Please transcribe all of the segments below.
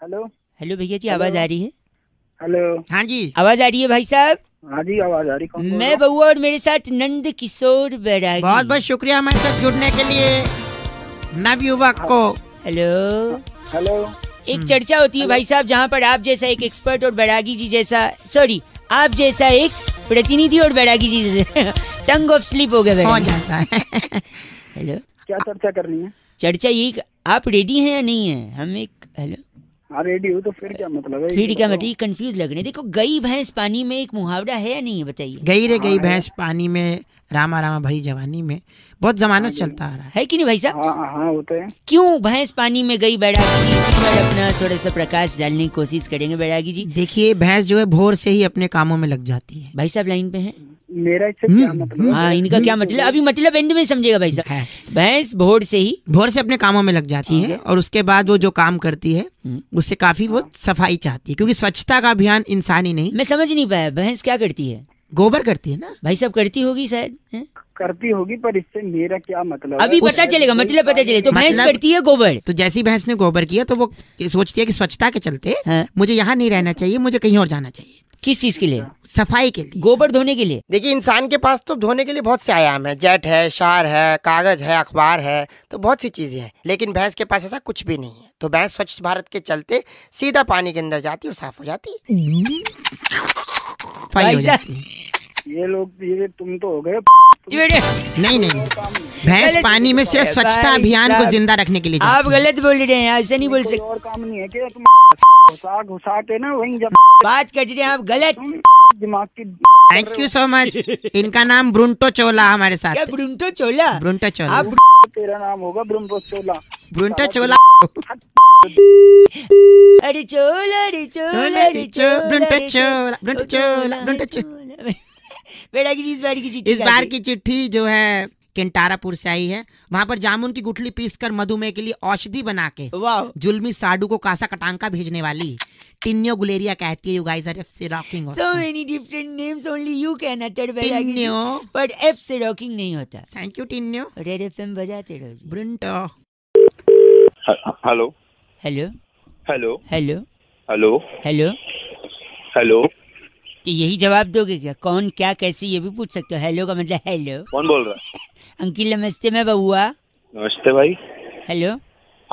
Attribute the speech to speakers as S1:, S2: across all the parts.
S1: Hello
S2: hello भैया जी, आवाज आ रही है?
S1: हेलो।
S3: हाँ जी,
S2: आवाज आ रही है भाई साहब?
S1: हाँ जी, आवाज आ रही। कौन बोल रहा
S2: मैं
S1: है?
S2: बउआ और मेरे साथ नंद किशोर बैरागी।
S3: बहुत बहुत शुक्रिया हमारे साथ जुड़ने के लिए नवयुवक को।
S2: हेलो।
S1: हेलो।
S2: एक चर्चा होती है भाई साहब, जहाँ पर आप जैसा एक एक्सपर्ट और बैरागी जी जैसा, सॉरी, आप जैसा एक प्रतिनिधि और बैरागी जी जैसा टंग ऑफ स्लिप हो गया
S3: हो
S2: बैरागी।
S3: जाता है।
S2: हेलो।
S1: क्या चर्चा करनी है?
S2: चर्चा यही, आप रेडी हैं या नहीं है? हम एक, हेलो,
S1: हाँ रेडी हूँ। तो फिर क्या मतलब है?
S2: फिर क्या मतलब? कंफ्यूज लग रहे हैं। देखो, गई भैंस पानी में एक मुहावरा है या नहीं है, बताइए।
S3: गई रे गई
S1: हाँ,
S3: भैंस पानी में, रामा रामा भरी जवानी में, बहुत जमानों से चलता आ रहा है।
S2: है कि नहीं भाई साहब?
S1: हाँ हाँ होते हैं।
S2: क्यों भैंस पानी में गई बैरागी जी? इसी पर अपना थोड़ा सा प्रकाश डालने की कोशिश करेंगे बैरागी जी।
S3: देखिए, भैंस जो है भोर से ही अपने कामों में लग जाती है।
S2: भाई साहब लाइन पे हैं?
S1: मेरा इससे क्या मतलब है?
S2: हाँ, इनका क्या मतलब? अभी मतलब एंड में समझेगा भाई साहब।
S3: है।
S2: भैंस भोर से ही
S3: भोर से अपने कामों में लग जाती है और उसके बाद वो जो काम करती है उससे काफी वो सफाई चाहती है, क्योंकि स्वच्छता का अभियान इंसान ही नहीं,
S2: मैं समझ नहीं पाया, भैंस क्या करती है?
S3: गोबर करती है ना।
S2: भाई साहब करती होगी शायद, हैं?
S1: करती होगी, पर इससे मेरा क्या मतलब
S2: अभी
S1: है?
S2: पता चलेगा, मतलब पता चले। तो भैंस
S3: मतलब-
S2: करती है गोबर।
S3: तो जैसी भैंस ने गोबर किया तो वो सोचती है कि स्वच्छता के चलते
S2: हाँ।
S3: मुझे यहाँ नहीं रहना चाहिए, मुझे कहीं और जाना चाहिए,
S2: किस चीज के लिए?
S3: सफाई के लिए।
S2: गोबर धोने के लिए?
S4: देखिए, इंसान के पास तो धोने के लिए बहुत से आयाम है। जेट है, शार है, कागज है, अखबार है, तो बहुत सी चीजें हैं। लेकिन भैंस के पास ऐसा कुछ भी नहीं है। तो भैंस स्वच्छ भारत के चलते सीधा पानी के अंदर जाती है और साफ हो जाती है।
S3: सफाई हो जाती है।
S1: ये तुम तो हो गए।
S3: नहीं नहीं, भैंस
S2: गलत-
S3: पानी में सिर्फ स्वच्छता
S2: भाई
S3: अभियान को
S2: साहब,
S3: जिंदा रखने के लिए
S2: आप
S3: जाती है।
S2: गलत बोल रहे हैं, ऐसे नहीं बोल
S1: कोई
S2: सकते।
S1: और काम नहीं है क्या? तुम घुसा के ना वहीं जब
S2: बात कर रहे हैं आप गलत।
S1: दिमाग की।
S3: Thank you so much. इनका नाम ब्रुंटो चोला हमारे साथ
S2: क्या
S3: है।
S2: ब्रुंटो चोला?
S3: ब्रुंटो चोला।
S2: आप
S1: तेरा नाम होगा ब्रह्मो चोला।
S3: ब्रुंटो चोला।
S2: अरे चोला, अरे चोला, अरे चोला,
S3: ब्रुंटो
S2: अरे
S3: चोला, ब्रुंटो चोला, ब्रुंटो चोला।
S2: चोला। बैरागी जी, इस बार की चिट्ठी
S3: इस बार की चिट्ठी जो है केंटारापुर से आई है। वहाँ पर जामुन की गुठली पीसकर मधुमेह के लिए औषधि बना के
S2: वाह।
S3: जुल्मी साडू को कासा कटांका भेजने वाली टिन्यो गुलेरिया कहती है, यू गाइस आर एफ से rocking.
S2: So many different names only you can utter, Bairagi ji.
S3: Tinyo.
S2: But F से रॉकिंग नहीं होता।
S3: Thank you Tinyo.
S2: Red FM बजाते रहो जी।
S3: Brunto.
S5: Hello
S2: hello,
S5: hello
S2: hello,
S5: hello
S2: hello.
S5: Hello.
S2: तो यही जवाब दोगे क्या? कौन, क्या, कैसे, ये भी पूछ सकते हो। हेलो का मतलब हेलो।
S5: कौन बोल रहा है?
S2: अंकिल नमस्ते, मैं बउआ।
S5: नमस्ते भाई।
S2: हेलो।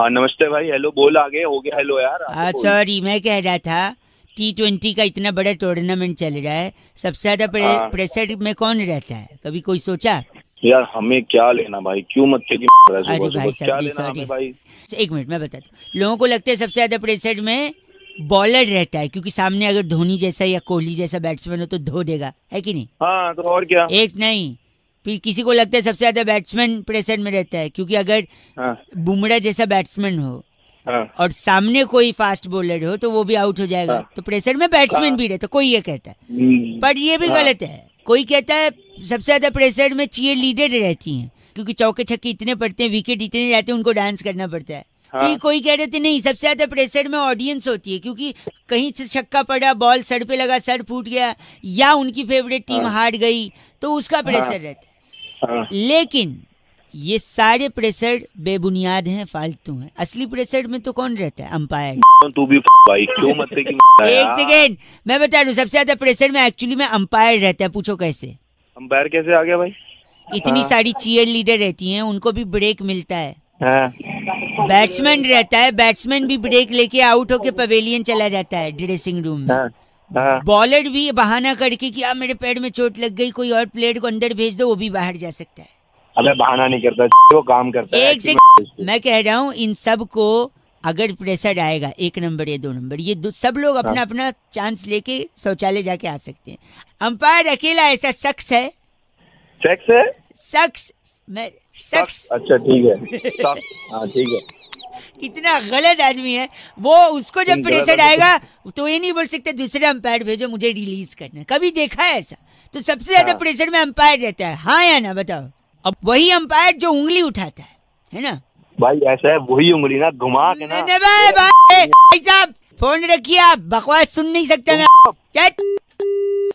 S5: हाँ नमस्ते भाई। हेलो बोल, आगे हो गया हेलो यार। आगे बोल।
S2: सॉरी, मैं कह रहा था T20 का इतना बड़ा टूर्नामेंट चल रहा है, सबसे ज्यादा
S5: हाँ।
S2: प्रेशर में कौन रहता है? कभी कोई सोचा?
S5: यार हमें क्या लेना भाई, क्यों मत की
S2: अरे भाई साहब,
S5: क्या
S2: please,
S5: लेना
S2: sorry।
S5: हमें भाई।
S2: एक मिनट मैं बताता हूँ। लोगों को लगता है सबसे ज्यादा प्रेशर में बॉलर रहता है, क्योंकि सामने अगर धोनी जैसा या कोहली जैसा बैट्समैन हो तो धो देगा, है कि नहीं?
S5: हाँ तो और क्या।
S2: एक नहीं, फिर किसी को लगता है सबसे ज्यादा बैट्समैन प्रेशर में रहता है, क्योंकि अगर
S5: हाँ
S2: बुमराह जैसा बैट्समैन हो
S5: हाँ
S2: और सामने कोई फास्ट बॉलर हो तो वो भी आउट हो जाएगा।
S5: हाँ।
S2: तो प्रेशर में बैट्समैन
S5: हाँ।
S2: भी रहता है, कोई ये कहता है।
S5: हम्म,
S2: पर ये भी
S5: हाँ।
S2: गलत है। कोई कहता है सबसे ज्यादा प्रेशर में चीयर लीडर रहती हैं, क्योंकि चौके छक्के इतने पड़ते हैं, विकेट इतने जाते हैं, उनको डांस करना पड़ता है।
S5: हाँ।
S2: फिर कोई कह रहे थे नहीं, सबसे ज्यादा प्रेशर में ऑडियंस होती है, क्योंकि कहीं से छक्का पड़ा, बॉल सर पे लगा, सर फूट गया, या उनकी फेवरेट टीम
S5: हाँ।
S2: हार गई, तो उसका प्रेशर रहता है।
S5: हाँ।
S2: लेकिन ये सारे प्रेशर बेबुनियाद हैं, फालतू हैं। असली प्रेशर में तो कौन रहता है? अंपायर।
S5: तू भी भाई क्यों मत की
S2: एक सेकेंड, मैं बता दूं, सबसे ज्यादा प्रेशर में एक्चुअली में अंपायर रहता है। पूछो कैसे?
S5: अंपायर कैसे आ गया भाई?
S2: इतनी
S5: हाँ।
S2: सारी चीयर लीडर रहती हैं, उनको भी ब्रेक मिलता है।
S5: हाँ।
S2: बैट्समैन रहता है, बैट्समैन भी ब्रेक लेके आउट होके पवेलियन चला जाता है ड्रेसिंग रूम में।
S5: हाँ। हाँ।
S2: बॉलर भी बहाना करके कि अब मेरे पैर में चोट लग गई, कोई और प्लेयर को अंदर भेज दो, वो भी बाहर जा सकता है।
S5: अबे बहाना नहीं करता, वो काम करता है।
S2: एक से मैं कह रहा हूँ, इन सब को अगर प्रेशर आएगा 1 नंबर या 2 नंबर, ये सब लोग अपना अपना चांस लेके शौचालय जाके आ सकते हैं। अंपायर अकेला ऐसा शख्स है,
S5: सेक्स है।
S2: शख्स, मैं शख्स,
S5: अच्छा ठीक है। हाँ ठीक है।
S2: कितना गलत आदमी है वो। उसको जब
S5: तुम गलत
S2: प्रेशर
S5: आदमी
S2: आएगा तो ये नहीं बोल सकते दूसरे अंपायर भेजो, मुझे रिलीज करना है। कभी देखा है ऐसा? तो सबसे ज्यादा
S5: हाँ।
S2: प्रेशर में अंपायर रहता है, हाँ या ना बताओ? अब वही अंपायर जो उंगली उठाता है ना
S5: भाई ऐसा है, वही उंगली ना घुमा के ना।
S2: नहीं, भाई साहब फोन रखिए, आप बकवास सुन नहीं सकते मैं। चट,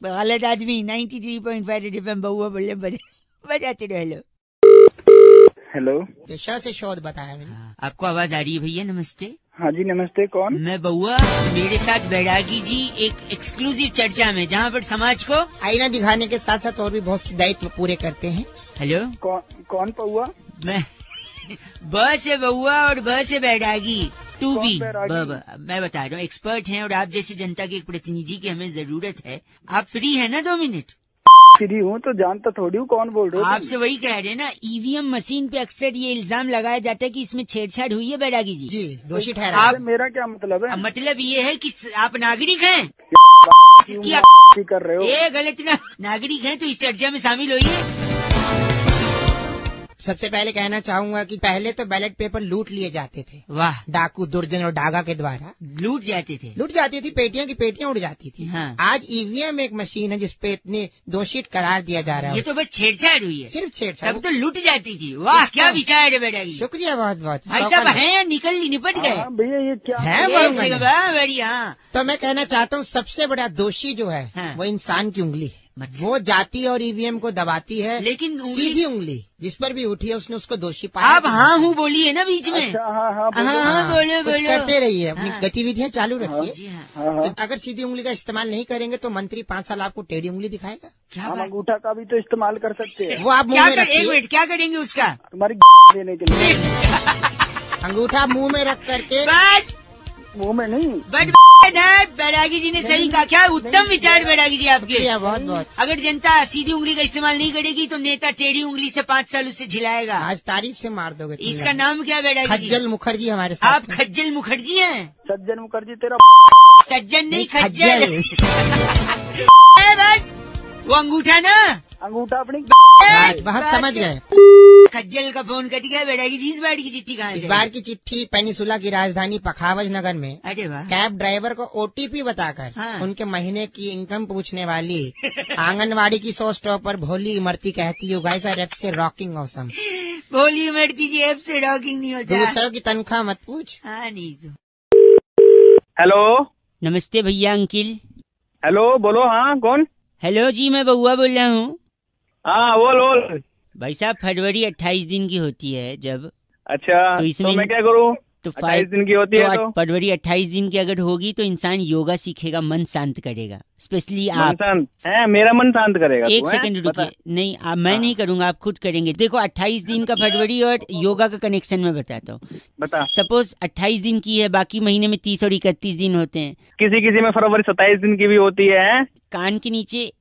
S2: गलत आदमी। 93.5 रेड एफएम बउआ बोले बजाते रहो। Hello
S1: hello.
S3: पेशा से शोध बताया मैंने।
S2: आपको आवाज आ रही है भैया? नमस्ते।
S1: हाँ जी नमस्ते, कौन?
S2: मैं बउआ, मेरे साथ बैरागी जी एक एक्सक्लूसिव चर्चा में, जहाँ पर समाज को
S3: आईना दिखाने के साथ साथ और भी बहुत से दायित्व पूरे करते हैं।
S2: हेलो,
S1: कौन पौआ?
S2: मैं ब से बउआ और ब से बैरागी, टू
S1: कौन
S2: बी।
S1: बैरागी?
S2: मैं बता रहा हूँ, एक्सपर्ट हैं और आप जैसी जनता के एक प्रतिनिधि की हमें जरूरत है। आप फ्री है ना 2 मिनट?
S1: फ्री हूँ तो जानता थोड़ी हूँ कौन बोल रहे हो?
S2: आपसे वही कह रहे हैं ना, ईवीएम मशीन पे अक्सर ये इल्जाम लगाया जाता है कि इसमें छेड़छाड़ हुई है बैरागी जी।
S3: जी, दोषी ठहरा।
S2: आप
S1: मेरा क्या मतलब है?
S2: मतलब ये है कि आप नागरिक हैं कि आप
S1: क्यों कर रहे हो?
S2: ये गलत ना, नागरिक हैं तो इस चर्चा में शामिल होइए।
S3: सबसे पहले कहना चाहूंगा कि पहले तो बैलेट पेपर लूट लिए जाते थे,
S2: वाह,
S3: डाकू दुर्जन और डागा के द्वारा
S2: लूट जाते थे।
S3: लूट जाती थी, पेटियां की पेटियां उड़ जाती थी।
S2: हाँ।
S3: आज ईवीएम एक मशीन है जिसपे इतने दोषी करार दिया जा रहा है।
S2: ये तो बस छेड़छाड़ हुई है,
S3: सिर्फ छेड़छाड़।
S2: तब तो लूट जाती थी। वाह, क्या विचार है बैरागी।
S3: शुक्रिया बहुत बहुत।
S2: भाई साहब हैं या निपट गए?
S1: हाँ भैया ये क्या
S3: है
S2: एक
S3: बहुत
S2: सेकंड,
S3: बढ़िया।
S2: वाह, बढ़िया।
S3: तो मैं कहना चाहता हूँ सबसे बड़ा दोषी जो है
S2: हाँ।
S3: वो इंसान की उंगली है।
S2: मतलब?
S3: वो जाती और ईवीएम को दबाती है,
S2: लेकिन
S3: सीधी उंगली जिस पर भी उठी है उसने उसको दोषी पाया।
S2: आप हाँ हूँ बोलिए ना बीच में।
S1: अच्छा, हाँ हाँ
S2: हाँ, बोलो
S3: कुछ
S2: बोलो।
S3: करते रहिए, अपनी
S2: हाँ।
S3: गतिविधियां चालू रखिए।
S2: जी हाँ,
S1: हाँ हाँ।
S3: तो अगर सीधी उंगली का इस्तेमाल नहीं करेंगे तो मंत्री 5 साल आपको टेढ़ी उंगली दिखाएगा।
S2: क्या
S1: हम
S2: बात।
S1: अंगूठा का भी तो इस्तेमाल कर सकते हैं।
S3: वो आप
S2: क्या
S3: मुंह में
S2: कर, एक
S3: रखिए,
S2: मिनट, क्या करेंगे उसका?
S1: तुम्हारी देने के लिए।
S3: अंगूठा मुंह में रख करके।
S2: बस,
S1: मुंह में नहीं।
S2: बट बैरागी जी ने सही कहा। क्या उत्तम विचार बैरागी जी आपके।
S3: शुक्रिया बहुत बहुत।
S2: अगर जनता सीधी उंगली का इस्तेमाल नहीं करेगी तो नेता टेढ़ी उंगली से 5 साल उससे झिलाएगा।
S3: आज तारीफ से मार दोगे तुम
S2: इसका
S3: यार।
S2: नाम क्या है बैरागी जी?
S3: खज्जल मुखर्जी हमारे साथ
S2: आप
S3: हैं।
S2: खज्जल मुखर्जी हैं?
S1: सज्जन मुखर्जी तेरा
S2: सज्जन नहीं, खज्जल। बस वो अंगूठा ना,
S1: अंगूठा अपनी।
S3: बहुत समझ गए।
S2: खज्जल का फोन कट गया। बैरागी जी, इस बार की चिट्ठी कहाँ
S3: इस
S2: से?
S3: बार की चिट्ठी पेनिसुला की राजधानी पखावज नगर में
S2: अरे वाह,
S3: कैब ड्राइवर को ओटीपी बताकर
S2: हाँ।
S3: उनके महीने की इनकम पूछने वाली आंगनवाड़ी की 100 स्टॉप पर भोली इमरती कहती है गाइस आर एफ से रॉकिंग ऑसम।
S2: बोली मरती जी, ऐप से रॉकिंग नहीं होता।
S3: दूसरों की तनख्वाह मत पूछ।
S2: हाँ, नहीं तो।
S5: हेलो
S2: नमस्ते भैया, अंकिल।
S5: हेलो, बोलो। हाँ, कौन?
S2: हेलो जी, मैं बउआ बोल रहा हूँ।
S5: हाँ, बोल।
S2: भाई साहब, फरवरी 28 दिन की होती है जब,
S5: अच्छा,
S2: तो इसमें-
S5: तो मैं क्या करूँ?
S2: तो
S5: 28 दिन की होती है तो
S2: फरवरी 28 दिन की अगर होगी तो इंसान योगा सीखेगा, मन शांत करेगा। स्पेशली
S5: मन
S2: आप।
S5: शांत है, मेरा मन शांत करेगा
S2: एक
S5: तू, हैं?
S2: सेकंड
S5: बता।
S2: रुकिए। नहीं, मैं नहीं करूंगा, आप खुद करेंगे। देखो, 28 दिन का फरवरी और योगा का कनेक्शन मैं बताता हूँ।
S5: बता।
S2: सपोज 28 दिन की है, बाकी महीने में 30 और 31 दिन होते हैं।
S5: किसी में फरवरी 27 दिन की भी होती है।
S2: कान के नीचे,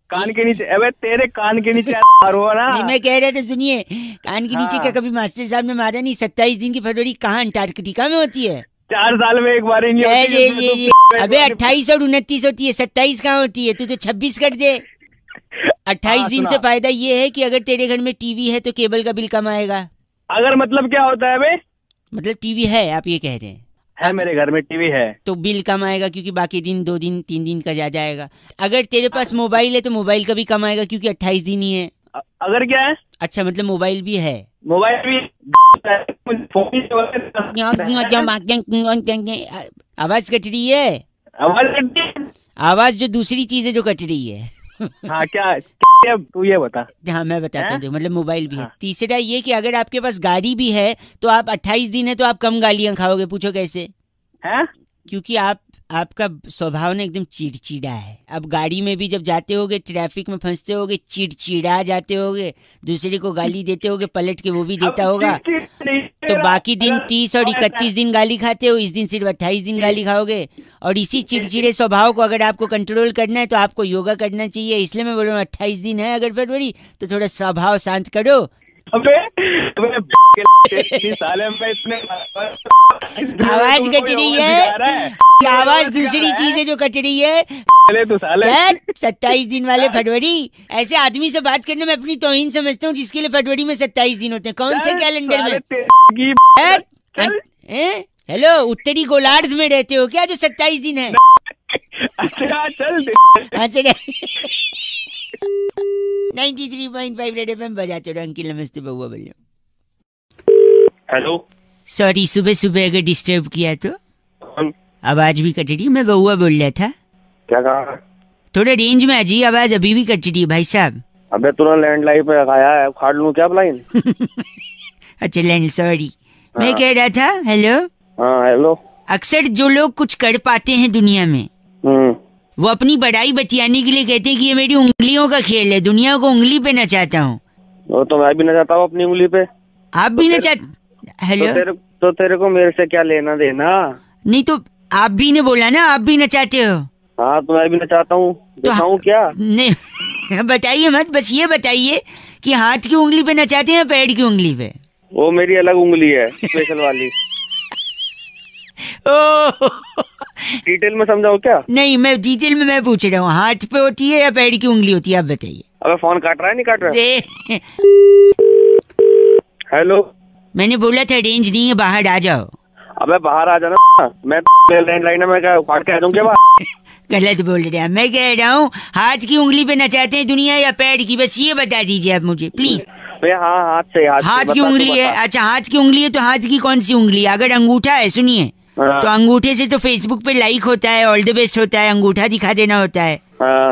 S5: कान के नीचे, अबे तेरे कान के नीचे मारो ना।
S2: नहीं, मैं कह रहा था, सुनिए, कान के नीचे
S5: हाँ।
S2: क्या कभी मास्टर साहब ने मारा नहीं? 27 दिन की फरवरी कहाँ अंटार्कटिका में होती है?
S5: 4 साल में एक बार ही नहीं होती
S2: ये
S5: जिसमें
S2: ये
S5: तू-
S2: अबे 28 और 29 होती है, 27 कहाँ होती है? तू तो 26 कर दे। 28 दिन से
S5: सुना।
S2: फायदा ये है कि अगर तेरे घर में टीवी है तो केबल का बिल कम आएगा।
S5: अगर मतलब क्या होता है बे?
S2: मतलब टीवी है, आप ये कह रहे हैं?
S5: है, मेरे घर में टीवी है।
S2: तो बिल कम आएगा क्योंकि बाकी दिन 2 दिन 3 दिन का ज्यादा आएगा। अगर तेरे पास मोबाइल है तो मोबाइल का भी कम आएगा क्योंकि 28 दिन ही है।
S5: अगर क्या है?
S2: अच्छा, मतलब मोबाइल भी है।
S5: मोबाइल भी फोन ही
S2: आवाज कट रही है, आवाज जो दूसरी चीज है जो कट रही है।
S5: हाँ, क्या तू ये बता।
S2: हाँ, मैं बताता
S5: हैं?
S2: हूँ, मतलब मोबाइल भी है।
S5: हाँ।
S2: तीसरा ये कि अगर आपके पास गाड़ी भी है तो आप 28 दिन है तो आप कम गालियां खाओगे। पूछो कैसे?
S5: है?
S2: क्योंकि आपका स्वभाव ना एकदम चिड़चिड़ा है। अब गाड़ी में भी जब जाते होगे, ट्रैफिक में फंसते होगे, चिड़चिड़ा जाते होगे, दूसरे को गाली देते होगे, पलट के वो भी देता होगा। तो बाकी दिन 30 और 31 दिन गाली खाते हो, इस दिन सिर्फ 28 दिन गाली खाओगे। और इसी चिड़चिड़े स्वभाव को अगर आपको कंट्रोल करना है तो आपको योगा करना चाहिए। इसलिए मैं बोल रहा हूँ 28 दिन है अगर फरवरी, तो थोड़ा स्वभाव शांत करो।
S5: अबे साले में इतने
S2: आवाज कट रही है, आवाज दूसरी चीज है जो कट रही है।
S5: तू साले
S2: 27 दिन वाले फरवरी, ऐसे आदमी से बात करने में अपनी तौहीन समझता हूँ जिसके लिए फरवरी में 27 दिन होते हैं। कौन से कैलेंडर में? हेलो, उत्तरी गोलार्ध में रहते हो क्या जो 27 दिन है?
S5: अच्छा, चल
S2: 93.5 रेड एफएम बजाते रहो। अंकिल नमस्ते, बउआ बोलिए।
S5: हेलो,
S2: सॉरी, सुबह सुबह अगर डिस्टर्ब किया तो।
S5: कौन?
S2: आवाज भी कट रही है, मैं बउआ बोल रहा था।
S5: क्या कहा?
S2: थोड़ा रेंज में आ जाइए, आवाज अभी भी कट रही है भाई साहब।
S5: अबे तूने लैंडलाइन पे रखाया है, खाड़ लूं क्या लाइन?
S2: अच्छा लैंड, सॉरी। मैं कह रहा था, हेलो,
S5: हाँ हेलो।
S2: अक्सर जो लोग कुछ कर पाते हैं दुनिया में वो अपनी बड़ाई बतियाने के लिए कहते हैं कि ये मेरी उंगलियों का खेल है, दुनिया को उंगली पे नचाता हूँ।
S5: वो तो मैं भी नचाता हूँ अपनी उंगली पे।
S2: आप भी नचा हेलो
S5: तो तेरे को मेरे से क्या लेना देना?
S2: नहीं तो आप भी ने बोला ना, आप भी नचाते हो।
S5: हाँ तो मैं भी नचाता हूँ, दिखाऊं क्या?
S2: नहीं बताइए मत, बस ये बताइए कि हाथ की उंगली पे नचाते हैं या पैर की उंगली पे?
S5: वो मेरी अलग उंगली है, स्पेशल वाली।
S2: ओह
S5: डिटेल में समझाऊं क्या?
S2: नहीं, मैं डिटेल में मैं पूछ रहा हूँ, हाथ पे होती है या पैर की उंगली होती है, आप बताइए।
S5: अबे फोन काट रहा है नहीं काट रहा है? हेलो।
S2: मैंने बोला था रेंज नहीं है, बाहर आ जाओ।
S5: अबे बाहर आ जाना, मैं लैंडलाइन में क्या काट के आ जाऊँ क्या बाहर?
S2: गलत बोल रहे हैं, मैं कह रहा हूँ हाथ की उंगली पे नचाते हैं दुनिया या पैर की, बस ये बता दीजिए आप मुझे प्लीज।
S5: हाँ हाथ
S2: की उंगली है। अच्छा हाथ की उंगली है तो हाथ की कौन सी उंगली है? अगर अंगूठा है, सुनिए, तो अंगूठे से तो फेसबुक पे लाइक होता है, ऑल द बेस्ट होता है, अंगूठा दिखा देना होता है।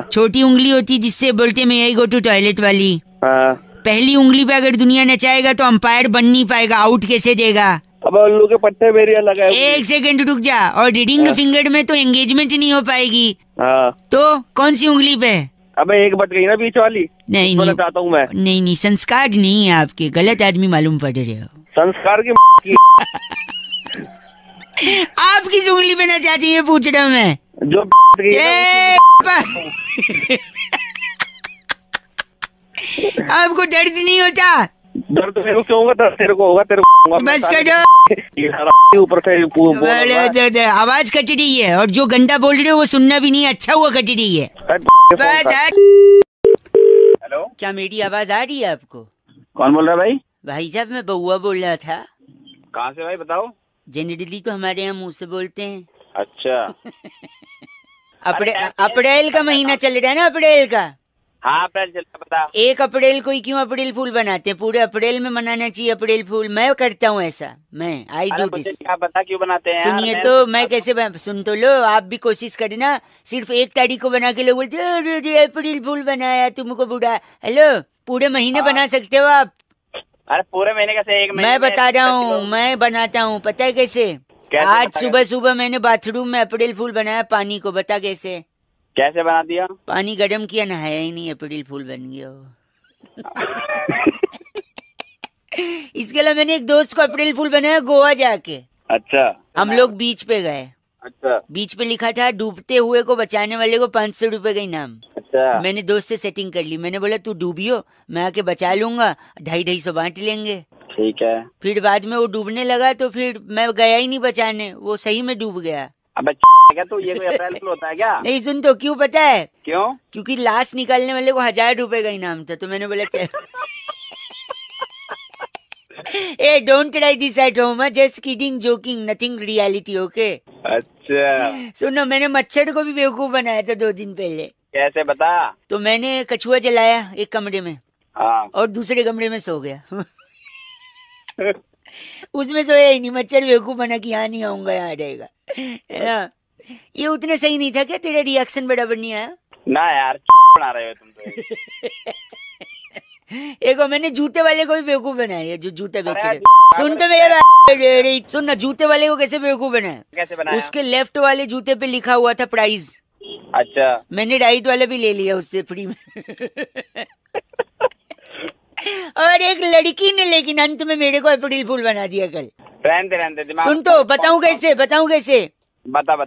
S2: छोटी उंगली होती है जिससे बोलते मैं यही गो टू टॉयलेट वाली। पहली उंगली पे अगर दुनिया नचाएगा तो अंपायर बन नहीं पाएगा, आउट कैसे देगा?
S5: अब उल्लू के पट्टे मेरी अलग है।
S2: एक सेकंड रुक जा। और रीडिंग द फिंगर में तो एंगेजमेंट नहीं हो पाएगी। तो कौन सी उंगली पे?
S5: अबे एक बच गई ना बीच वाली।
S2: नहीं
S5: चाहता हूँ मैं।
S2: नहीं संस्कार नहीं है आपके, गलत आदमी मालूम पड़ रहे हो।
S5: संस्कार की
S2: आप किस उंगली पे नचाती है पूछ रहा हूँ मैं।
S5: जो
S2: आपको दर्द नहीं होता?
S5: दर्द मेरे को क्यों होगा? दर्द तेरे को होगा, तेरे को होगा।
S2: बस करो
S5: ऊपर से
S2: आवाज कट रही है और जो गंदा बोल रहे हो वो सुनना भी नहीं, अच्छा हुआ कट रही है।
S5: हेलो,
S2: क्या मेरी आवाज आ रही है आपको?
S5: कौन बोल रहा है भाई?
S2: भाई साहब मैं बउआ बोल रहा था।
S5: कहाँ से भाई बताओ?
S2: जनरली तो हमारे यहाँ मुंह से बोलते हैं।
S5: अच्छा।
S2: अप्रैल का महीना चल रहा है ना, अप्रैल का।
S5: हाँ अप्रैल चल रहा, बता।
S2: 1 अप्रैल को ही क्यों अप्रैल फूल बनाते हैं? पूरे अप्रैल में मनाना चाहिए अप्रैल फूल। मैं करता हूँ ऐसा, मैं आई डू दिस।
S5: क्या बता क्यों बनाते हैं?
S2: सुनिए तो मैं कैसे सुन तो लो, आप भी कोशिश करना। सिर्फ 1 तारीख को बना के लोग बोलते हैं अप्रैल फूल बनाया तुमको बुढ़ा। हेलो, पूरे महीने बना सकते हो आप।
S5: अरे पूरे महीने कैसे? एक महीने
S2: मैं बता रहा हूँ, मैं बनाता हूँ, पता है कैसे? आज सुबह सुबह मैंने बाथरूम में अप्रैल फूल बनाया पानी को, बता कैसे?
S5: कैसे बना दिया?
S2: पानी गर्म किया, नहाया ही नहीं, अप्रैल फूल बन गया वो। इसके लिए मैंने एक दोस्त को अप्रैल फूल बनाया गोवा जाके।
S5: अच्छा।
S2: हम लोग बीच पे गए। अच्छा। बीच पे लिखा था डूबते हुए को बचाने वाले को 500 रुपए का इनाम। अच्छा। मैंने दोस्त से सेटिंग कर ली, मैंने बोला तू डूबियो, मैं आके बचा लूंगा, 250-250 बांट लेंगे। ठीक है। फिर बाद में वो डूबने लगा तो फिर मैं गया ही नहीं बचाने, वो सही में डूब गया।
S5: अबे क्या तो ये कोई अप्रैल फूल होता है क्या?
S2: नहीं सुन तो, क्यों पता है?
S5: क्यों?
S2: क्योंकि लास्ट निकालने वाले को 1000 रुपए का इनाम था, तो मैंने बोला ah don't try this at home, just kidding joking, nothing reality, okay?
S5: अच्छा।
S2: सुनो, मैंने मच्छर को भी बेवकूफ बनाया था 2 दिन पहले।
S5: कैसे बता?
S2: तो मैंने कछुआ जलाया एक कमरे में।
S5: हाँ।
S2: और दूसरे कमरे में सो गया। उसमें सोया ही नहीं, मच्छर बेवकूफ बना कि यहाँ नहीं आऊंगा, यहाँ रहेगा, है ना? ये उतने सही नहीं था क्या? तेरा रिएक्शन बराबर नहीं आया
S5: ना यार, बना रहे हो तुम तो।
S2: एक मैंने जूते वाले को भी बेवकूफ बनाया, जो जूते बेच रहे। सुन तो मेरे, सुन ना, जूते वाले को कैसे बेवकूफ बनाया?
S5: कैसे बनाया?
S2: उसके लेफ्ट वाले जूते पे लिखा हुआ था प्राइस।
S5: अच्छा।
S2: मैंने राइट वाला भी ले लिया उससे फ्री में। और एक लड़की ने लेकिन अंत में मेरे को अप्रैल फूल बना दिया कल।
S5: रहने दे।
S2: सुन तो, बताऊं कैसे?
S5: बता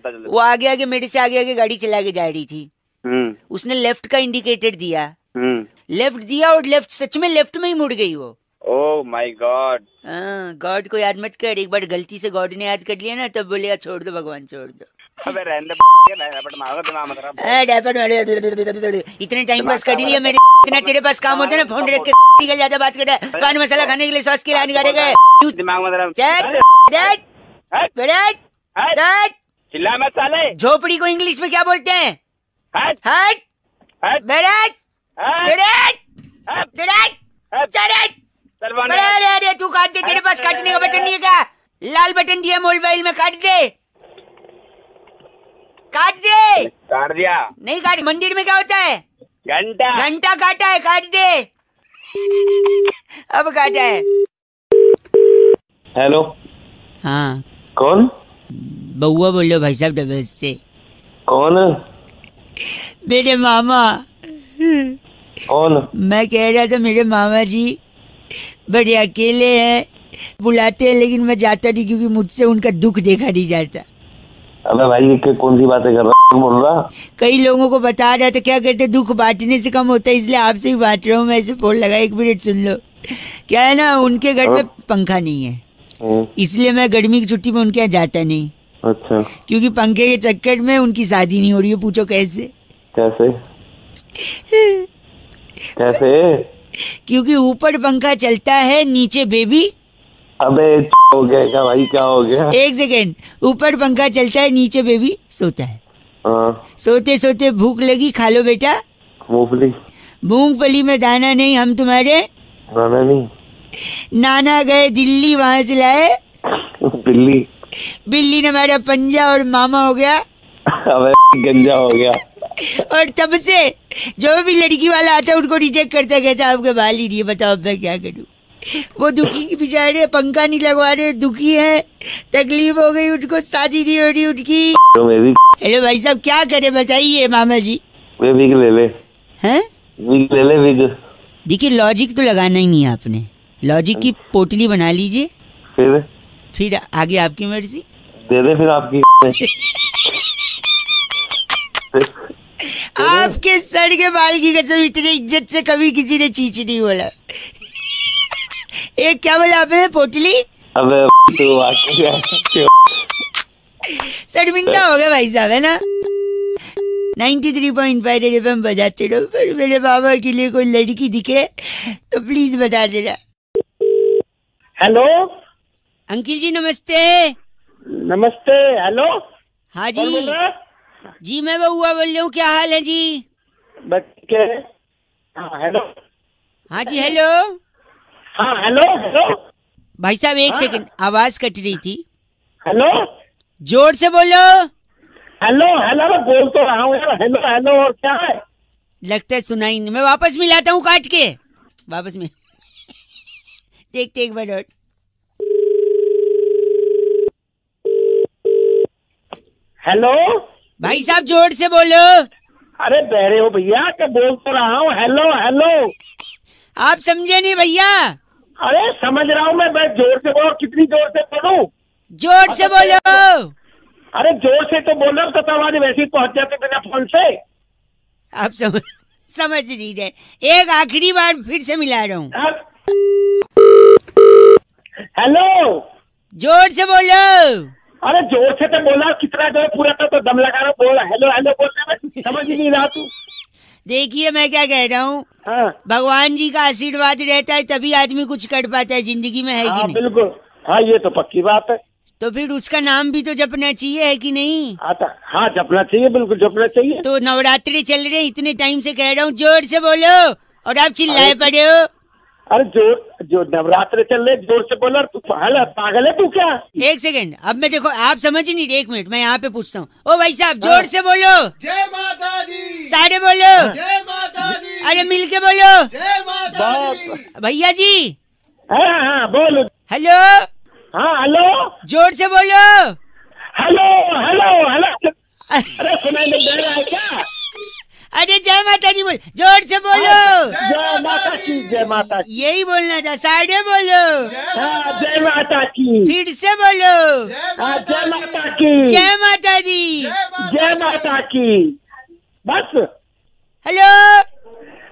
S5: जल्दी।
S2: वो आगे मेरे से आगे गाड़ी चला के जा रही थी। उसने लेफ्ट का इंडिकेटर दिया, लेफ्ट दिया और लेफ्ट सच में लेफ्ट में ही मुड़ गई वो।
S5: Oh my God.
S2: गॉड को याद मत कर, एक बार गलती से गॉड ने याद कर लिया ना तब बोलेगा छोड़ दो भगवान छोड़ दो।
S5: अबे रहने दे,
S2: इतने टाइम पास कर लिया मेरे, इतना तेरे पास काम होता है ना, फोन रख के निकल जाता, बात कर रहा है, पान मसाला खाने के लिए सॉस के लिए निकाले गए।
S5: चिल्ला मत साले।
S2: झोपड़ी को इंग्लिश में क्या बोलते हैं? तू काट दे, तेरे पास काटने का बटन नहीं है क्या? लाल बटन दिया मोबाइल में, काट दे। काट दिया। नहीं काट, मंदिर में क्या होता है? घंटा काटा है, काट दे। अब काटा है।
S5: हेलो।
S2: हाँ
S5: कौन?
S2: बउआ बोलो भाई साहब डबल से।
S5: कौन?
S2: मेरे मामा।
S5: कौन?
S2: मैं कह रहा था मेरे मामा जी बड़े अकेले हैं, बुलाते हैं लेकिन मैं जाता नहीं क्योंकि मुझसे उनका दुख देखा नहीं जाता।
S5: अबे भाई ये कौन सी बातें कर रहा है, बोल रहा?
S2: कई लोगों को बता रहा था, क्या कहते दुख बांटने से कम होता है, इसलिए आपसे ही बांट रहा हूँ मैं। ऐसे फोन लगा, 1 मिनट सुन लो। क्या है ना, उनके घर में पंखा नहीं है, इसलिए मैं गर्मी की छुट्टी में उनके यहाँ जाता नहीं।
S5: अच्छा।
S2: क्योंकि पंखे के चक्कर में उनकी शादी नहीं हो रही है। पूछो कैसे?
S5: कैसे? कैसे?
S2: क्योंकि ऊपर पंखा चलता है, नीचे बेबी।
S5: अबे हो गया क्या भाई, क्या हो गया?
S2: 1 सेकेंड। ऊपर पंखा चलता है, नीचे बेबी सोता है।
S5: हाँ।
S2: सोते सोते भूख लगी, खा लो बेटा
S5: मूंगफली।
S2: मूंगफली में दाना नहीं, हम तुम्हारे
S5: दाना नहीं।
S2: नाना गए दिल्ली, वहां से लाए
S5: बिल्ली।
S2: बिल्ली ने मारा पंजा और मामा हो गया।
S5: अबे गंजा हो गया।
S2: और तब से जो भी लड़की वाला आता है उनको रिजेक्ट करता, कहता आपके बाल ही नहीं है, बताओ अब मैं क्या करूं। वो दुखी बेचारे, पंखा नहीं लगवा रहे, दुखी है, तकलीफ हो गई उनको, शादी नहीं हो रही उनकी।
S5: तो मैं भी।
S2: हेलो भाई साहब, क्या करे बताइए मामा जी।
S5: वे विग ले ले।
S2: हैं?
S5: विग ले ले, विग।
S2: देखिए लॉजिक तो लगाना ही नहीं है आपने, लॉजिक की पोटली बना लीजिए, फिर आगे आपकी मर्जी।
S5: दे दे फिर आपकी।
S2: आपके सर के बाल की कसम, इतनी इज्जत से कभी किसी ने चीच नहीं बोला। एक क्या बोला आपने, पोटली?
S5: अबे तो
S2: शर्मिंदा हो गया भाई साहब, है ना। 93.5 रेड एफएम बजाते रहो। फिर मेरे बाबा के लिए कोई लड़की दिखे तो प्लीज बता देना।
S1: हेलो
S2: अंकिल जी नमस्ते।
S1: नमस्ते। हेलो
S2: हाँ
S1: कौन बोल
S2: जी
S1: रहा है?
S2: जी मैं बउआ बोल रहा हूँ, क्या हाल है जी?
S1: बच्चे। हाँ हेलो।
S2: हाँ जी हेलो।
S1: हाँ हेलो हेलो।
S2: भाई साहब 1 सेकंड, आवाज कट रही थी।
S1: हेलो
S2: जोर से बोलो।
S1: हेलो हेलो, मैं बोल तो रहा हूँ यार। हेलो हेलो, और क्या है?
S2: लगता है सुनाई नहीं, मैं वापस मिलाता हूँ काट के, वापस मिल। देखते 1 मिनट।
S1: हेलो
S2: भाई साहब जोर से बोलो।
S1: अरे बहरे हो भैया, क्या बोल तो रहा हूँ। Hello hello.
S2: आप समझे नहीं भैया?
S1: अरे समझ रहा हूँ मैं जोर से बोलो। कितनी जोर से बोलूं?
S2: जोर से बोलो।
S1: अरे जोर से तो बोल रहा हूँ, तो आवाज वैसे ही पहुंच जाते बिना फोन से।
S2: आप समझ नहीं रहे। एक आखिरी बार फिर से मिला रहा हूँ।
S1: हेलो
S2: जोर से बोलो।
S1: अरे जोर से तो बोला, कितना जोर पूरा तो दम लगा रहा हूँ। बोला हेलो हेलो बोलने में समझ ही नहीं रहा तू।
S2: देखिए मैं क्या कह रहा हूँ,
S1: हाँ
S2: भगवान जी का आशीर्वाद रहता है तभी आदमी कुछ कर पाता है जिंदगी में, है कि
S1: हाँ
S2: नहीं?
S1: बिल्कुल। हाँ ये तो पक्की बात है।
S2: तो फिर उसका नाम भी तो जपना चाहिए, है कि नहीं?
S1: आता हाँ जपना चाहिए, बिल्कुल जपना चाहिए।
S2: तो नवरात्रि चल रहे, इतने टाइम से कह रहा हूँ जोर से बोलो और आप चिल्लाए पड़े हो।
S1: अरे जो नवरात्र चल रहे, जोर से बोला। तू पागल है तू क्या?
S2: 1 सेकंड, अब मैं देखो आप समझ नहीं रहे, 1 मिनट मैं यहाँ पे पूछता हूँ। ओ भाई साहब जोर से बोलो।
S6: जय माता दी।
S2: सारे बोलो।
S6: जय माता दी।
S2: अरे मिल के बोलो।
S6: जय माता दी।
S2: भैया जी।
S1: हाँ हाँ बोलो।
S2: हेलो।
S1: हाँ हेलो।
S2: जोर से बोलो।
S1: Hello hello hello. अरे सुनाई नहीं दे रहा है क्या?
S2: अरे जय माता दी बोल, जोर से बोलो।
S1: जय माता की, जय माता की।
S2: यही बोलना था, साढ़े बोलो।
S1: हाँ जय माता की।
S2: फिर से बोलो।
S1: हाँ जय माता की।
S2: जय माता दी।
S1: जय माता की। बस।
S2: हेलो।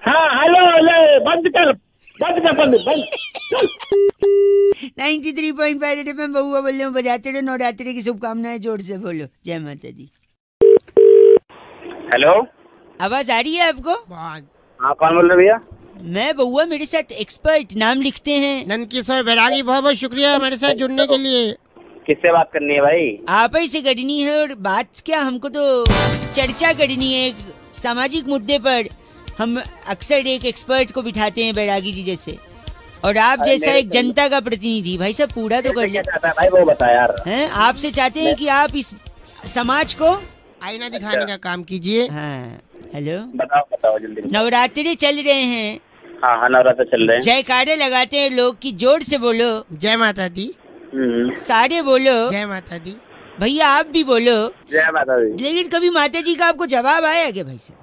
S1: हाँ हेलो हेलो, बंद कर बंद।
S2: 93.5 रेड एफएम बउआ बोल रहा हूँ, बजाते रहो। नवरात्रि की शुभकामनाएं, जोर से बोलो। जय माता दी।
S5: हेलो
S2: आवाज आ रही है आपको?
S5: हाँ कौन बोल रहे भैया?
S2: मैं बउआ, मेरे साथ एक्सपर्ट नाम लिखते हैं।
S3: नंदकिशोर बैरागी, बहुत बहुत शुक्रिया हमारे साथ जुड़ने के लिए।
S5: किससे बात करनी है भाई?
S2: आप ही से करनी है। और बात क्या, हमको तो चर्चा करनी है एक सामाजिक मुद्दे पर। हम अक्सर एक एक्सपर्ट को बिठाते हैं बैरागी जी जैसे, और आप जैसा एक जनता का प्रतिनिधि। भाई साहब पूरा तो कर ले
S5: भाई, वो बता यार।
S2: हैं, आपसे चाहते हैं कि आप इस समाज को
S3: आईना दिखाने का काम कीजिए।
S2: हाँ हेलो
S5: बताओ जल्दी।
S2: नवरात्रि चल रहे हैं।
S5: हाँ नवरात्र चल रहे हैं।
S2: जयकारे लगाते हैं लोग की, जोर से बोलो।
S3: जय माता दी।
S2: सारे बोलो,
S3: जय माता दी।
S2: भैया आप भी बोलो,
S5: जय माता दी।
S2: लेकिन कभी माता जी का आपको जवाब आया क्या भाई साहब?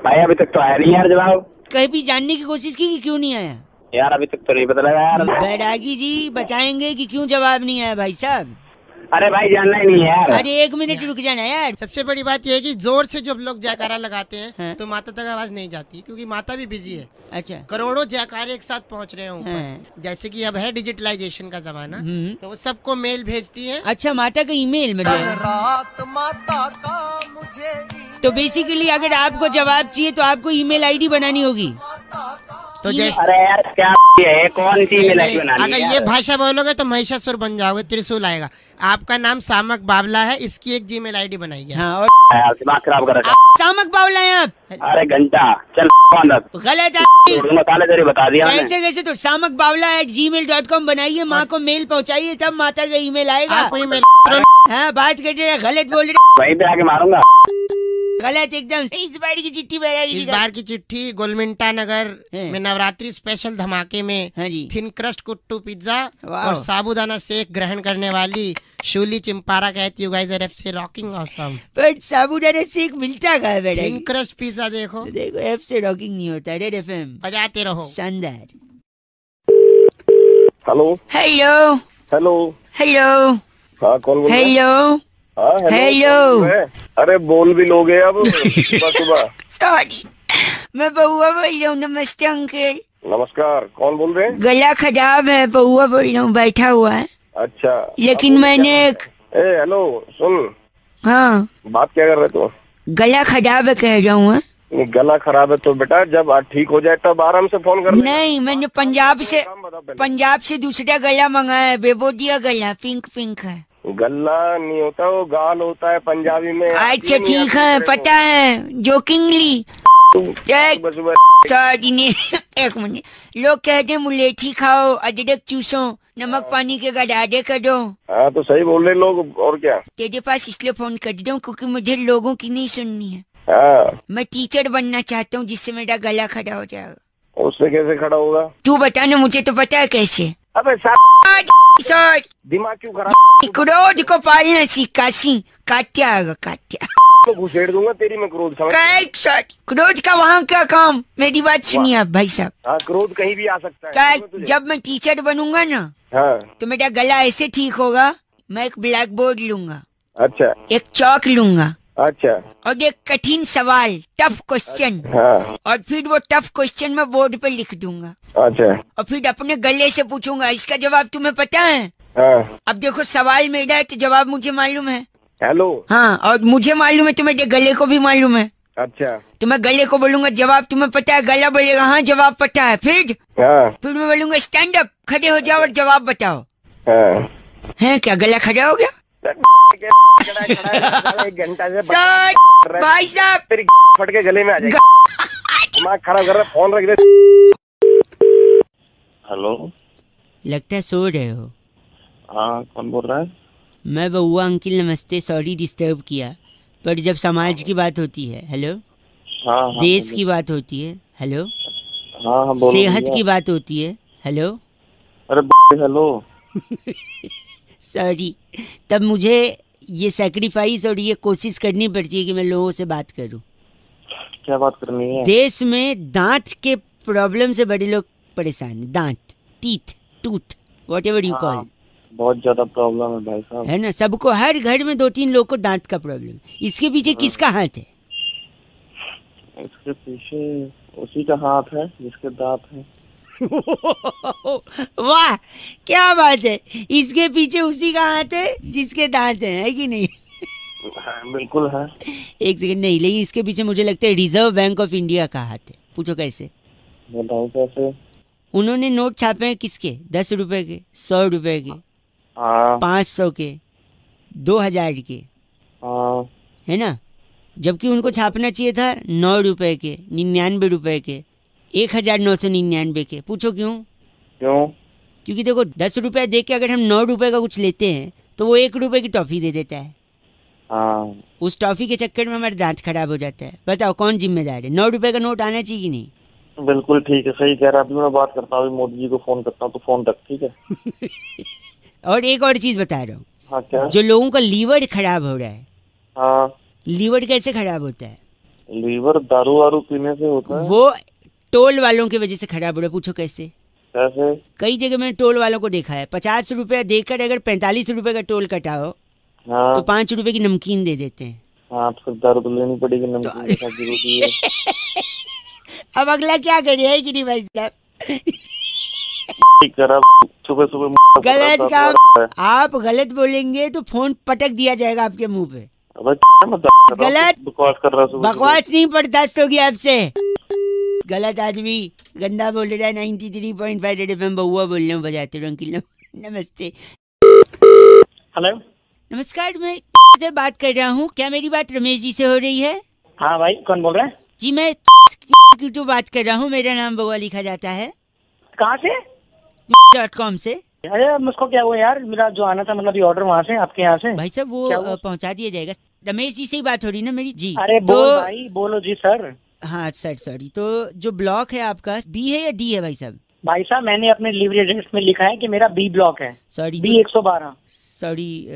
S5: भाई अभी तक तो आया नहीं यार जवाब।
S2: कभी जानने की कोशिश की कि क्यों नहीं आया?
S5: यार अभी तक तो नहीं पता लगा यार।
S2: बैरागी जी बताएंगे कि क्यों जवाब नहीं आया भाई साहब।
S5: अरे भाई जानना ही नहीं है यार।
S2: अरे 1 मिनट रुक जाना यार।
S3: सबसे बड़ी बात यह है कि जोर से जब लोग जयकारा लगाते हैं
S2: हाँ।
S3: तो माता तक आवाज नहीं जाती, क्योंकि माता भी बिजी है।
S2: अच्छा।
S3: करोड़ों जयकारे एक साथ पहुंच रहे हैं ऊपर।
S2: हाँ।
S3: जैसे कि अब है डिजिटलाइजेशन का जमाना,
S2: हम्म।
S3: तो वो सबको मेल भेजती हैं।
S2: अच्छा, माता का ईमेल में
S6: रात माता का मुझे
S2: तो बेसिकली अगर आपको जवाब चाहिए तो आपको ईमेल आईडी बनानी होगी।
S3: तो जैसे
S5: अरे यार क्या है, कौन सी ईमेल आईडी बनानी है
S3: अगर ये भाषा बोलोगे तो महिषासुर बन जाओगे, त्रिशूल आएगा। आपका नाम सामक बावला है, इसकी एक जीमेल आईडी बनाइए।
S2: हाँ, और
S5: यार दिमाग खराब कर रखा
S2: आप सामक बावला हैं आप।
S5: है। अरे घंटा चल अंदर
S2: गलत
S5: छोड़ दूंगा, ताले तेरे बता दिया मैंने।
S2: कैसे कैसे तो सामक बावला @gmail.com बनाइए, माँ को मेल पहुँचाइए, तब माता का ईमेल आएगा।
S3: आपको ईमेल
S2: हाँ, बात कर रहे हैं, गलत बोल रहे
S5: वहीं पे आके मारूंगा।
S2: गलत एकदम। इस बार की चिट्ठी बैरागी
S3: इस
S2: जी का।
S3: बार की चिट्ठी गोलमिंटा नगर
S2: हैं।
S3: में नवरात्रि स्पेशल धमाके में
S2: हाँ जी।
S3: थिन क्रस्ट कुट्टू पिज्जा
S2: वाह।
S3: और साबूदाना शेक ग्रहण करने वाली शूली चिंपारा कहती, यू गाइस आर एफसी रॉकिंग ऑसम।
S2: पर साबूदाना शेक मिलता कहाँ है
S3: थिन
S2: बैरागी?
S3: क्रस्ट पिज्जा देखो,
S2: देखो एफ से रॉकिंग नहीं होता। रेड एफएम
S3: बजाते रहो।
S2: शानदार।
S5: Hello
S2: hello
S5: hello.
S2: हेलो
S5: हाँ कौन बोल रहा है?
S2: हेलो
S5: हाँ
S2: हेलो।
S5: कौन बोल रहा है? अरे बोल भी लोगे अब सुबह सुबह।
S2: सॉरी, मैं बउआ बोल रहा हूँ। नमस्ते अंकल।
S5: नमस्कार, कौन बोल रहे हैं?
S2: गला खराब है, बउआ बोल रहा हूँ, बैठा हुआ है।
S5: अच्छा
S2: लेकिन मैंने
S5: हेलो सुन,
S2: हाँ,
S5: बात क्या कर रहे तू?
S2: गला खराब है कह रहा हूँ।
S5: गला खराब है तो बेटा जब ठीक हो जाए तब आराम से फोन कर लेना।
S2: नहीं, मैंने पंजाब से
S5: काम बता पहले।
S2: पंजाब से दूसरा गला मंगाया है, बेबोदिया गला, पिंक पिंक है।
S5: गला नहीं होता, वो गाल होता है पंजाबी में।
S2: अच्छा ठीक है, पता है, जोकिंगली।
S5: सुबह सुबह
S2: सॉरी नहीं, एक मिनट। लोग कहते हैं मुलेठी खाओ, अदरक चूसो, नमक पानी के गडाडे करो।
S5: हाँ तो सही बोल रहे लोग, और क्या।
S2: तेरे पास इसलिए फोन कर रहा हूँ क्योंकि मुझे लोगों की नहीं सुननी है।
S5: हाँ
S2: मैं टीचर बनना चाहता हूँ, जिससे मेरा गला खड़ा हो जाएगा।
S5: उससे कैसे खड़ा होगा?
S2: तू बता ना, मुझे तो पता है कैसे।
S5: अबे
S2: सॉरी,
S5: दिमाग क्यों खराब?
S2: क्रोध को पालना सीखा सी। काट्या आएगा काट्या।
S5: तो घुसेड़ दूंगा तेरी में क्रोध, समझ?
S2: सॉरी, क्रोध का वहाँ क्या काम? मेरी बात सुनिए आप भाई साहब।
S5: हाँ क्रोध कहीं भी आ सकता है,
S2: क्या
S5: समझ तुझे?
S2: जब मैं टीचर बनूंगा ना,
S5: हाँ
S2: तो मेरा गला ऐसे ठीक होगा। मैं एक ब्लैक बोर्ड लूंगा,
S5: अच्छा
S2: एक चौक लूंगा,
S5: अच्छा
S2: और एक कठिन सवाल, टफ क्वेश्चन,
S5: हाँ
S2: और फिर वो टफ क्वेश्चन मैं बोर्ड पे लिख दूंगा,
S5: अच्छा
S2: और फिर अपने गले से पूछूंगा, इसका जवाब तुम्हें पता है?
S5: हाँ।
S2: अब देखो, सवाल मेरा है तो जवाब मुझे मालूम है।
S5: हेलो
S2: हाँ, और मुझे मालूम है तो मेरे गले को भी मालूम है।
S5: अच्छा
S2: तो मैं गले को बोलूंगा, जवाब तुम्हें पता है? गला बोलेगा हाँ जवाब पता है। फिर मैं बोलूंगा, स्टैंड अप, खड़े हो जाओ और जवाब बताओ।
S5: हाँ
S2: है क्या गला खड़ा हो गया?
S5: एक घंटा से
S2: सर, भाई साहब,
S5: तेरी फट के गले में आ जाएगी। दिमाग खराब कर रहा है, फोन रख दे। हेलो,
S2: लगता है सो रहे हो।
S5: हाँ कौन बोल रहा है?
S2: मैं बउआ अंकिल, नमस्ते। सॉरी डिस्टर्ब किया, पर जब समाज की बात होती है, हेलो,
S5: हाँ
S2: देश की बात होती है, हेलो,
S5: हाँ हाँ बोलो
S2: सेहत
S5: भैया।
S2: की बात होती है, हेलो।
S5: अरे हेलो
S2: सॉरी, तब मुझे ये सैक्रिफाइस और ये कोशिश करनी पड़ती है कि मैं लोगों से बात करूं।
S5: क्या बात करनी है?
S2: देश में दांत के प्रॉब्लम से बड़े लोग परेशान हैं। दांत, teeth, tooth, what ever you call,
S5: बहुत ज्यादा प्रॉब्लम है भाई साहब।
S2: है ना। सबको, हर घर में 2-3 लोग को दांत का प्रॉब्लम है। इसके पीछे किसका हाथ है?
S5: इसके पीछे उसी का हाथ है जिसके दांत है।
S2: वाह, क्या बात है। इसके पीछे उसी का हाथ है जिसके दांत है कि नहीं?
S5: हाँ, बिल्कुल है।
S2: एक सेकंड, नहीं, लेकिन इसके पीछे मुझे लगता है रिजर्व बैंक ऑफ इंडिया का हाथ है। पूछो कैसे?
S5: बताओ कैसे?
S2: उन्होंने नोट छापे हैं किसके? 10 रुपए के, 100 रुपए के,
S5: हाँ
S2: 500 के, 2000 के,
S5: हाँ
S2: है ना। जबकि उनको छापना चाहिए था 9 रुपए के, 99 रुपए के, 1999 के। पूछो क्यों?
S5: क्यों?
S2: क्योंकि देखो, 10 रुपए दे के अगर हम 9 रुपए का कुछ लेते हैं तो वो 1 रुपए की टॉफी दे देता है।
S5: हाँ
S2: उस टॉफी के चक्कर में हमारा दांत खराब हो जाता है। बताओ कौन जिम्मेदार है? 9 रुपए का नोट आना चाहिए कि नहीं?
S5: बिल्कुल ठीक है, सही कह रहा है। अभी मैं बात करता हूँ, अभी मोदी जी को फोन करता हूँ, तो फोन रख, ठीक है?
S2: और एक और चीज बता रहा हूँ,
S5: हाँ क्या?
S2: जो लोगों का लीवर खराब हो रहा है,
S5: हाँ,
S2: लीवर कैसे खराब होता है?
S5: लीवर दारू वारू पीने से होता है।
S2: वो टोल वालों की वजह से खराब हो रहा है। पूछो कैसे?
S5: कैसे?
S2: कई जगह मैंने टोल वालों को देखा है, 50 रुपया देकर अगर 45 रुपए का टोल कटाओ
S5: हाँ
S2: तो 5 रुपए की नमकीन दे देते हैं।
S5: हाँ, तो फिर दारू तो लेनी पड़ेगी, नमकीन के साथ जरूरी है।
S2: अब अगला क्या करे है कि नहीं भाई साहब?
S5: ठीक करा, सुबह सुबह
S2: गलत काम। आप गलत बोलेंगे तो फोन पटक दिया जाएगा आपके मुंह पे। गलत
S5: बकवास कर रहा हूँ।
S2: बकवास नहीं बर्दाश्त होगी आपसे। गलत आदमी गंदा बोल रहा है। 93.5 रेड एफएम बहुआ बोल रहा हूँ, बजाते रहो अंकिल। नमस्ते।
S1: हेलो,
S2: नमस्कार, मैं से बात कर रहा हूँ। क्या मेरी बात रमेश जी से हो रही है?
S1: हाँ भाई, कौन बोल रहा है?
S2: जी मैं तो बात कर रहा हूँ। मेरा नाम बहुआ लिखा जाता है
S1: कहाँ से?
S2: .com से।
S1: अरे मुझको क्या हुआ यार, मेरा जो आना था मतलब ये ऑर्डर वहाँ से, आपके यहाँ से।
S2: भाई साहब वो
S1: क्या हुआ?
S2: पहुँचा दिया जाएगा। रमेश जी से ही बात हो रही ना मेरी? जी।
S1: अरे बोल भाई, बोलो जी सर।
S2: हाँ सर, सॉरी। तो जो ब्लॉक है आपका बी है या डी है भाई साहब?
S1: भाई साहब मैंने अपने डिलीवरी एड्रेस में लिखा है कि मेरा बी ब्लॉक है,
S2: sorry
S1: B 112।
S2: Sorry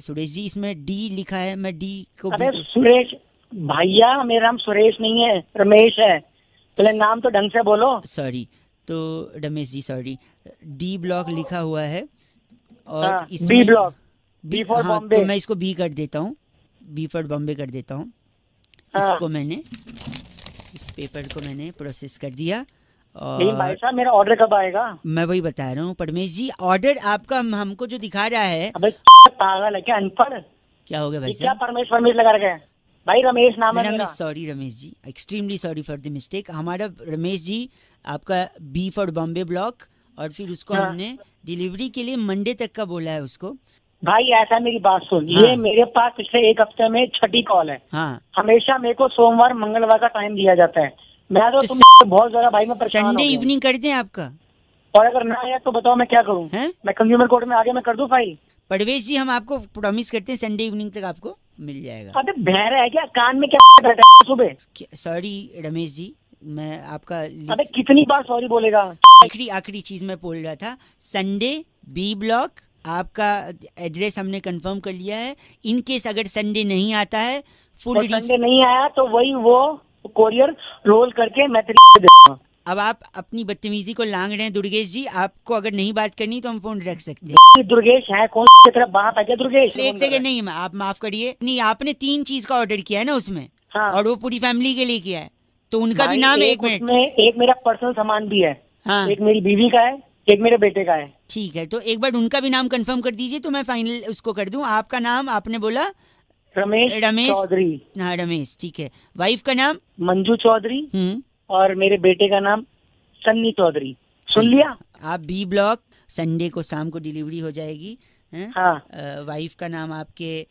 S2: Suresh ji, इसमें डी लिखा है, मैं डी को
S1: अबे सुरेश भैया, मेरा नाम सुरेश नहीं है, रमेश है। पहले नाम तो ढंग से बोलो।
S2: सॉरी, तो Ramesh ji sorry, D block लिखा हुआ है और
S1: हाँ,
S2: इसमें
S1: बी ब्लॉक, बी फॉर
S2: हाँ,
S1: बॉम्बे।
S2: तो मैं इसको बी कर देता हूँ, बी फॉर बॉम्बे कर देता हूँ।
S1: हाँ।
S2: इसको मैंने इस पेपर को मैंने प्रोसेस कर दिया।
S1: लेकिन भाई
S2: और
S1: साहब मेरा ऑर्डर कब आएगा?
S2: मैं वही बता रहा हूँ परमेश जी, ऑर्डर आपका हमको जो दिखा रहा है।
S1: अबे पागल है क्या, अनपढ़?
S2: क्या हो गया भाई
S1: ये क्या
S2: साहब?
S1: परमेश लगा रखे हैं? भाई रमेश नाम है मेरा।
S2: Sorry Ramesh ji, extremely sorry for the mistake. हमारा रमेश जी आपका बी फॉर बॉम्बे ब्लॉक, और फिर उसको
S1: हाँ।
S2: हमने डिलीवरी के लिए मंडे तक का बोला है उसको।
S1: भाई ऐसा मेरी बात सुन,
S2: हाँ।
S1: ये मेरे पास पिछले एक हफ्ते में छठी कॉल है।
S2: हाँ,
S1: हमेशा मेरे को सोमवार मंगलवार का टाइम दिया जाता है। मैं तो
S2: तो
S1: तुम बहुत ज्यादा भाई मैं परेशान हो
S2: संडे
S1: गया हूँ।
S2: इवनिंग कर दें आपका?
S1: और अगर ना आया तो बताओ मैं क्या करूँ?
S2: हैं?
S1: मैं कंज्यूमर कोर्ट में आगे मैं कर दूं फाइल?
S2: परवेश जी हम आपको प्रॉमिस करते हैं संडे इवनिंग तक आपको मिल जाएगा।
S1: अबे बहरा है क्या, कान में क्या बैठा है सुबह?
S2: सॉरी रमेश जी, मैं आपका
S1: अबे कितनी बार सॉरी बोलेगा?
S2: आखिरी चीज मैं बोल रहा था, संडे बी ब्लॉक आपका एड्रेस हमने कंफर्म कर लिया है। इन केस अगर संडे नहीं आता है फुल
S1: और संडे नहीं आया तो वही वो कोरियर रोल करके मैं तेरी दे दूंगा।
S2: अब आप अपनी बदतमीजी को लांग रहे हैं दुर्गेश जी। आपको अगर नहीं बात करनी तो हम फोन रख सकते हैं।
S1: दुर्गेश है कौन की तरह बाप है क्या दुर्गेश?
S2: एक सेकंड, नहीं आप माफ करिए, नहीं आपने 3 चीज का ऑर्डर किया है ना उसमें,
S1: हाँ।
S2: और वो पूरी फैमिली के लिए किया है, तो उनका भी
S1: भाई,
S2: नाम एक मिनट।
S1: उसमें एक मेरा पर्सनल सामान भी है।
S2: हाँ
S1: एक मेरी बीवी का है, एक मेरे बेटे का है।
S2: ठीक है, तो एक बार उनका भी नाम कंफर्म कर दीजिए तो मैं फाइनल उसको कर दूं। आपका नाम आपने बोला
S1: रमेश चौधरी।
S2: हाँ रमेश, ठीक है। वाइफ का नाम?
S1: मंजू चौधरी। और मेरे बेटे का नाम सन्नी चौधरी। सुन लिया?
S2: आप बी ब्लॉक, संडे को शाम को डिलीवरी हो जाएगी। हैं?
S1: हाँ।
S2: वाइफ का नाम आपके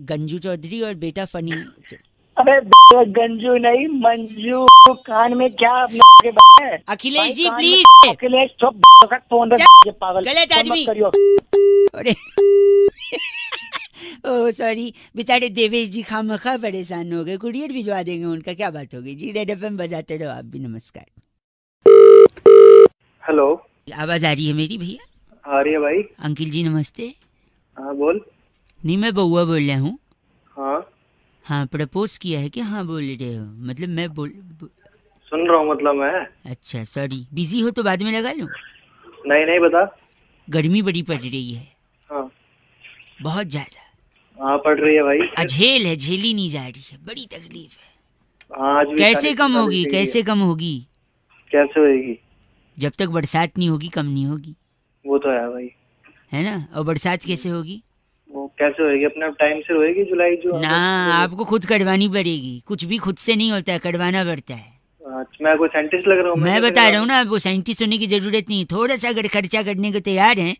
S2: गंजू चौधरी और बेटा फनी।
S1: अबे गंजू नहीं मंजू, कान में क्या है?
S2: अखिलेश जी
S1: भाई,
S2: प्लीज।
S1: अखिलेश चुप, फोन रख, ये पागल
S2: गलत
S1: फोन मत
S2: आदमी।
S1: करियो।
S2: अरे ओह सॉरी, बेचारे देवेश जी खामखा परेशान हो गए। कुरियर भिजवा देंगे उनका, क्या बात हो गई जी। रेड एफएम बजाते रहो आप भी। नमस्कार।
S5: हेलो,
S2: आवाज आ रही है मेरी भैया?
S5: आ रही है भाई।
S2: अंकिल जी नमस्ते।
S5: हाँ बोल।
S2: नहीं मैं बउआ बोल रहा हूँ।
S5: हाँ
S2: हाँ, प्रपोज किया है क्या? हाँ बोल रहे हो, मतलब मैं
S5: सुन रहा हूँ, मतलब मैं।
S2: अच्छा सॉरी, बिजी हो तो बाद में लगा लूँ?
S5: नहीं बता।
S2: गर्मी बड़ी पड़ रही है।
S5: हाँ
S2: बहुत ज्यादा।
S5: हाँ पड़ रही है भाई।
S2: अझेल है, झेली नहीं जा रही है, बड़ी तकलीफ है।
S5: हाँ, आज भी
S2: कैसे
S5: 40
S2: कम होगी,
S5: 45
S2: कैसे कम होगी?
S5: कैसे होएगी?
S2: जब तक बरसात नहीं होगी कम नहीं होगी,
S5: वो तो है भाई।
S2: है ना? और बरसात कैसे होगी?
S5: वो कैसे होएगी? अपने टाइम से होएगी, जुलाई जो
S2: ना, आपको खुद करवानी पड़ेगी। कुछ भी खुद से नहीं होता है, करवाना पड़ता है।
S5: मैं कोई साइंटिस्ट लग रहा हूँ?
S2: मैं बता रहा हूँ ना, वो साइंटिस्ट होने की जरूरत नहीं। थोड़ा सा अगर खर्चा करने को तैयार हैं,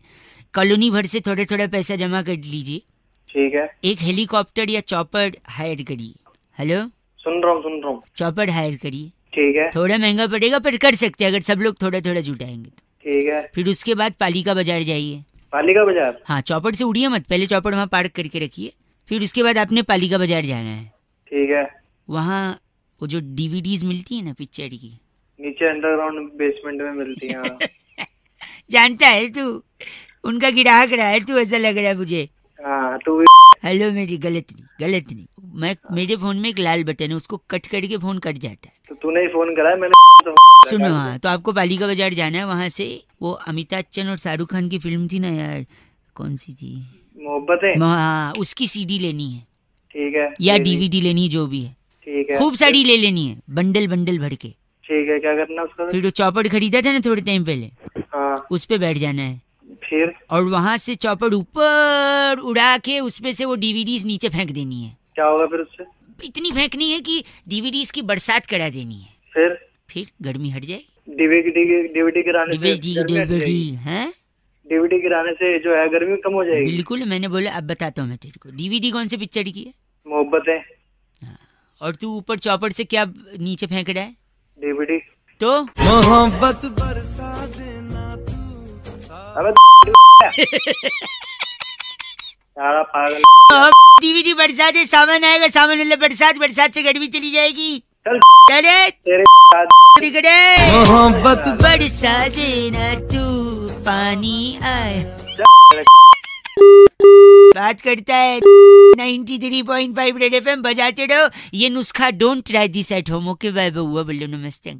S2: कॉलोनी भर से थोड़ा थोड़ा पैसा जमा कर लीजिए।
S5: ठीक है।
S2: एक हेलीकॉप्टर या चॉपर हायर करिए। हेलो,
S5: सुन रहा हूँ।
S2: चॉपर हायर करिए।
S5: ठीक है।
S2: थोड़ा महंगा पड़ेगा पर कर सकते हैं अगर सब लोग थोड़ा थोड़ा जुटाएंगे तो।
S5: ठीक है।
S2: फिर उसके बाद पालिका बाजार जाइए।
S5: पालिका बाजार?
S2: हाँ, चौपड़ से उड़िए मत, पहले चौपड़ वहाँ पार्क करके रखिए। फिर उसके बाद आपने पालिका बाजार जाना है।
S5: ठीक है।
S2: वहाँ वो जो डीवीडीज मिलती है ना पिक्चर की,
S5: नीचे अंडरग्राउंड बेसमेंट में मिलती है।
S2: जानता है तू? उनका गिराहक रहा है तू, ऐसा लग रहा है मुझे।
S5: हाँ तू
S2: हेलो मेरी गलत नहीं। मैं मेरे फोन में एक लाल बटन है, उसको कट करके फोन कट जाता है।
S5: तो तूने ही फोन करा है, मैंने
S2: सुनो, हाँ तो आपको पालिका बाजार जाना है, वहाँ से वो अमिताभ बच्चन और शाहरुख खान की फिल्म थी ना यार, कौन सी थी,
S5: मोहब्बतें।
S2: हाँ उसकी सीडी लेनी है
S5: ठीक है।
S2: या डीवीडी लेनी है, जो भी है।
S5: ठीक है।
S2: खूब सारी ले लेनी है, बंडल भर के।
S5: ठीक है, क्या करना उसका?
S2: फिर वो चौपड़ खरीदा था ना थोड़े टाइम पहले,
S5: हाँ
S2: उस पे बैठ जाना है,
S5: फिर
S2: और वहां से चौपड़ ऊपर उड़ा के उसपे से वो डीवीडीज नीचे फेंक देनी है।
S5: क्या होगा फिर उससे?
S2: इतनी फेंकनी है कि डीवीडीज की बरसात करा देनी है, फिर गर्मी हट जाए।
S5: डीवीडी गिराने से
S2: डीवीडी हैं?
S5: डीवीडी गिराने से जो है गर्मी कम हो जाएगी।
S2: बिल्कुल, मैंने बोला अब बताता हूँ मैं तेरे को। डीवीडी कौन से पिक्चर की है?
S5: मोहब्बतें।
S2: और तू ऊपर चौपड़ से क्या नीचे फेंक रहा है?
S5: डीवीडी।
S2: तो
S6: मोहब्बत बरसा देना तू।
S5: अबे सारा पागल।
S2: डीवीडी बरसात है, सामान आएगा, सामान मतलब बरसात से गर्मी चली जाएगी।
S5: चल
S2: चले
S5: तेरे
S6: मोहब्बत
S2: बरसा देना तू, पानी आए। बात करता है 93.5 रेड एफएम, बजाते रहो ये नुस्खा। Don't try this at home. Okay bye bye, बोलो नमस्ते।